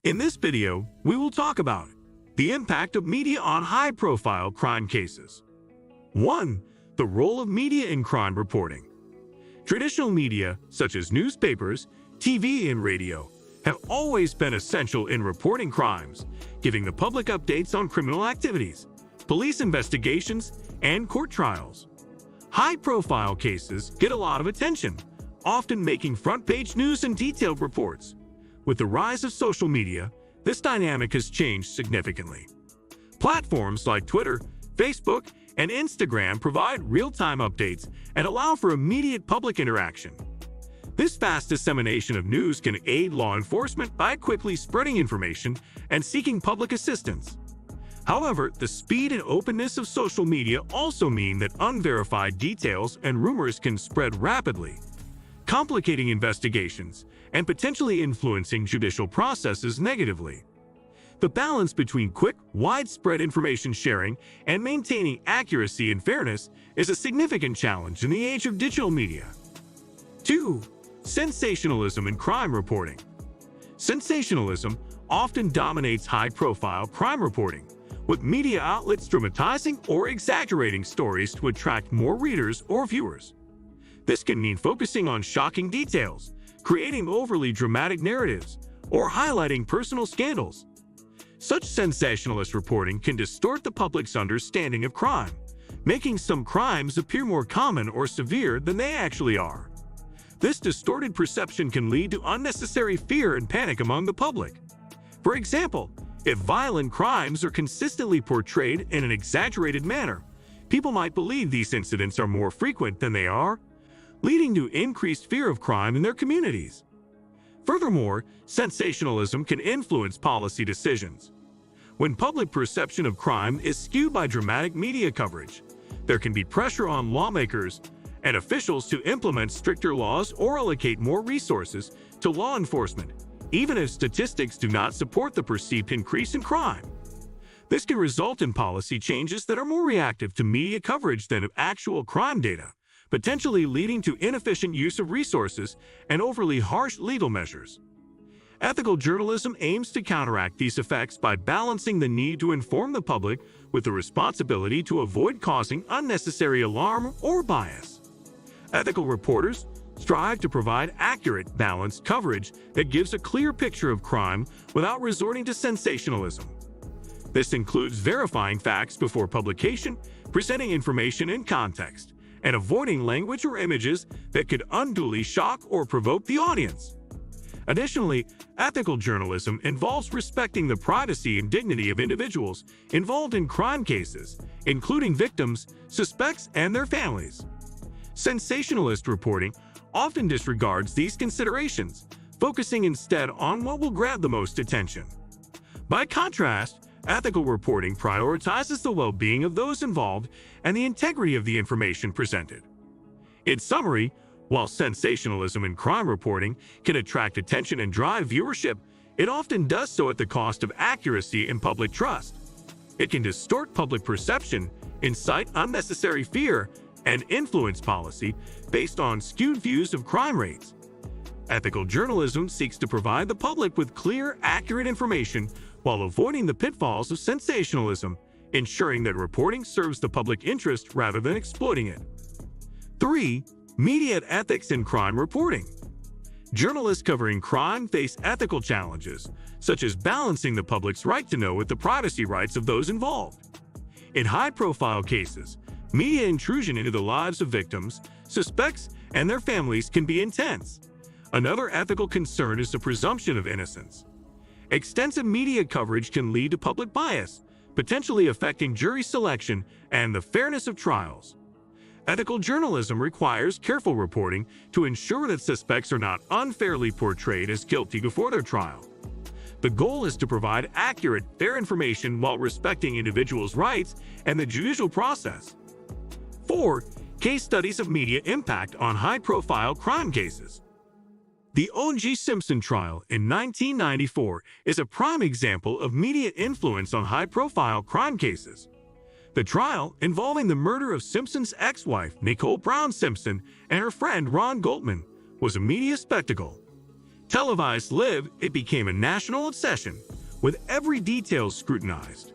In this video, we will talk about the impact of media on high-profile crime cases. 1. The role of media in crime reporting. Traditional media, such as newspapers, TV, and radio, have always been essential in reporting crimes, giving the public updates on criminal activities, police investigations, and court trials. High-profile cases get a lot of attention, often making front-page news and detailed reports. With the rise of social media, this dynamic has changed significantly. Platforms like Twitter, Facebook, and Instagram provide real-time updates and allow for immediate public interaction. This fast dissemination of news can aid law enforcement by quickly spreading information and seeking public assistance. However, the speed and openness of social media also mean that unverified details and rumors can spread rapidly, complicating investigations and potentially influencing judicial processes negatively. The balance between quick, widespread information sharing and maintaining accuracy and fairness is a significant challenge in the age of digital media. 2. Sensationalism in crime reporting. Sensationalism often dominates high-profile crime reporting, with media outlets dramatizing or exaggerating stories to attract more readers or viewers. This can mean focusing on shocking details, creating overly dramatic narratives, or highlighting personal scandals. Such sensationalist reporting can distort the public's understanding of crime, making some crimes appear more common or severe than they actually are. This distorted perception can lead to unnecessary fear and panic among the public. For example, if violent crimes are consistently portrayed in an exaggerated manner, people might believe these incidents are more frequent than they are, leading to increased fear of crime in their communities. Furthermore, sensationalism can influence policy decisions. When public perception of crime is skewed by dramatic media coverage, there can be pressure on lawmakers and officials to implement stricter laws or allocate more resources to law enforcement, even if statistics do not support the perceived increase in crime. This can result in policy changes that are more reactive to media coverage than actual crime data, potentially leading to inefficient use of resources and overly harsh legal measures. Ethical journalism aims to counteract these effects by balancing the need to inform the public with the responsibility to avoid causing unnecessary alarm or bias. Ethical reporters strive to provide accurate, balanced coverage that gives a clear picture of crime without resorting to sensationalism. This includes verifying facts before publication, presenting information in context, and avoiding language or images that could unduly shock or provoke the audience. Additionally, ethical journalism involves respecting the privacy and dignity of individuals involved in crime cases, including victims, suspects, and their families. Sensationalist reporting often disregards these considerations, focusing instead on what will grab the most attention. By contrast, ethical reporting prioritizes the well-being of those involved and the integrity of the information presented. In summary, while sensationalism in crime reporting can attract attention and drive viewership, it often does so at the cost of accuracy and public trust. It can distort public perception, incite unnecessary fear, and influence policy based on skewed views of crime rates. Ethical journalism seeks to provide the public with clear, accurate information while avoiding the pitfalls of sensationalism, ensuring that reporting serves the public interest rather than exploiting it. 3. Media ethics in crime reporting. Journalists covering crime face ethical challenges, such as balancing the public's right to know with the privacy rights of those involved. In high-profile cases, media intrusion into the lives of victims, suspects, and their families can be intense. Another ethical concern is the presumption of innocence. Extensive media coverage can lead to public bias, potentially affecting jury selection and the fairness of trials. Ethical journalism requires careful reporting to ensure that suspects are not unfairly portrayed as guilty before their trial. The goal is to provide accurate, fair information while respecting individuals' rights and the judicial process. 4. Case studies of media impact on high-profile crime cases. The O.J. Simpson trial in 1994 is a prime example of media influence on high-profile crime cases. The trial, involving the murder of Simpson's ex-wife Nicole Brown Simpson and her friend Ron Goldman, was a media spectacle. Televised live, it became a national obsession, with every detail scrutinized.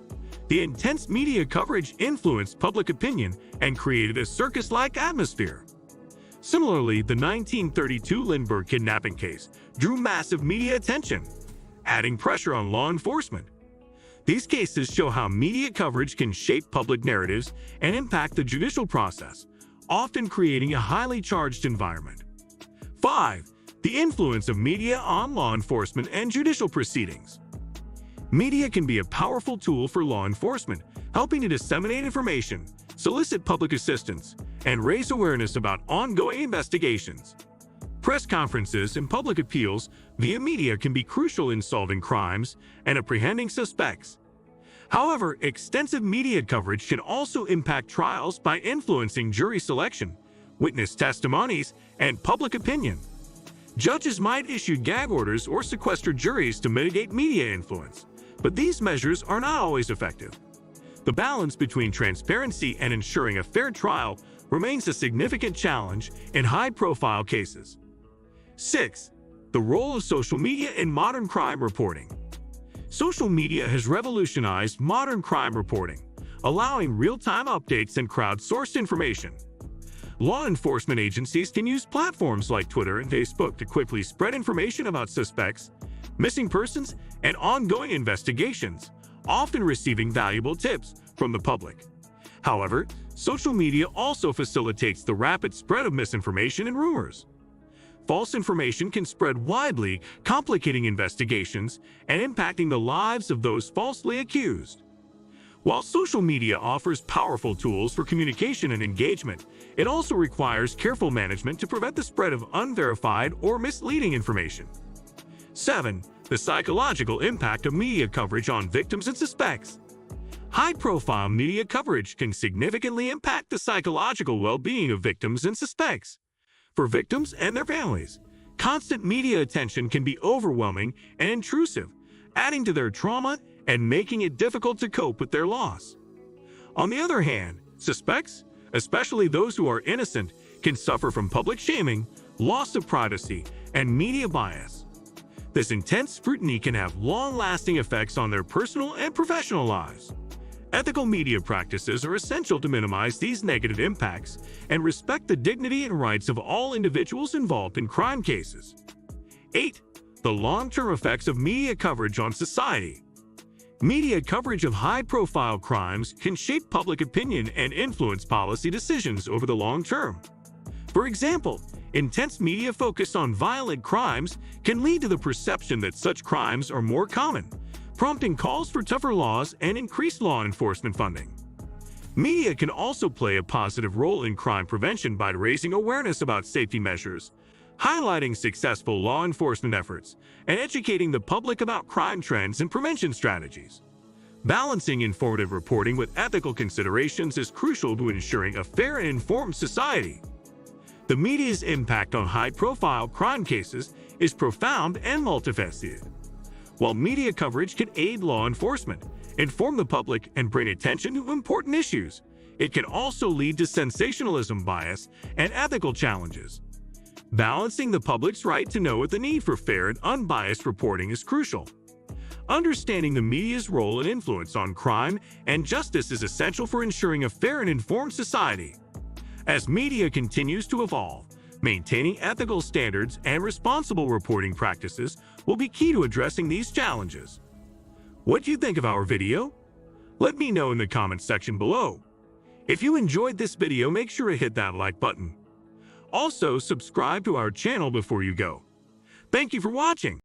The intense media coverage influenced public opinion and created a circus-like atmosphere. Similarly, the 1932 Lindbergh kidnapping case drew massive media attention, adding pressure on law enforcement. These cases show how media coverage can shape public narratives and impact the judicial process, often creating a highly charged environment. 5. The influence of media on law enforcement and judicial proceedings. Media can be a powerful tool for law enforcement, helping to disseminate information, solicit public assistance, and raise awareness about ongoing investigations. Press conferences and public appeals via media can be crucial in solving crimes and apprehending suspects. However, extensive media coverage can also impact trials by influencing jury selection, witness testimonies, and public opinion. Judges might issue gag orders or sequester juries to mitigate media influence, but these measures are not always effective. The balance between transparency and ensuring a fair trial remains a significant challenge in high-profile cases. 6. The role of social media in modern crime reporting. Social media has revolutionized modern crime reporting, allowing real-time updates and crowdsourced information. Law enforcement agencies can use platforms like Twitter and Facebook to quickly spread information about suspects, missing persons, and ongoing investigations, often receiving valuable tips from the public. However, social media also facilitates the rapid spread of misinformation and rumors. False information can spread widely, complicating investigations and impacting the lives of those falsely accused. While social media offers powerful tools for communication and engagement, it also requires careful management to prevent the spread of unverified or misleading information. 7. The psychological impact of media coverage on victims and suspects. High-profile media coverage can significantly impact the psychological well-being of victims and suspects. For victims and their families, constant media attention can be overwhelming and intrusive, adding to their trauma and making it difficult to cope with their loss. On the other hand, suspects, especially those who are innocent, can suffer from public shaming, loss of privacy, and media bias. This intense scrutiny can have long-lasting effects on their personal and professional lives. Ethical media practices are essential to minimize these negative impacts and respect the dignity and rights of all individuals involved in crime cases. 8. The long-term effects of media coverage on society. Media coverage of high-profile crimes can shape public opinion and influence policy decisions over the long term. For example, intense media focus on violent crimes can lead to the perception that such crimes are more common, prompting calls for tougher laws and increased law enforcement funding. Media can also play a positive role in crime prevention by raising awareness about safety measures, highlighting successful law enforcement efforts, and educating the public about crime trends and prevention strategies. Balancing informative reporting with ethical considerations is crucial to ensuring a fair and informed society. The media's impact on high-profile crime cases is profound and multifaceted. While media coverage can aid law enforcement, inform the public, and bring attention to important issues, it can also lead to sensationalism bias and ethical challenges. Balancing the public's right to know with the need for fair and unbiased reporting is crucial. Understanding the media's role and influence on crime and justice is essential for ensuring a fair and informed society. As media continues to evolve, maintaining ethical standards and responsible reporting practices will be key to addressing these challenges. What do you think of our video? Let me know in the comments section below. If you enjoyed this video, make sure to hit that like button. Also, subscribe to our channel before you go. Thank you for watching.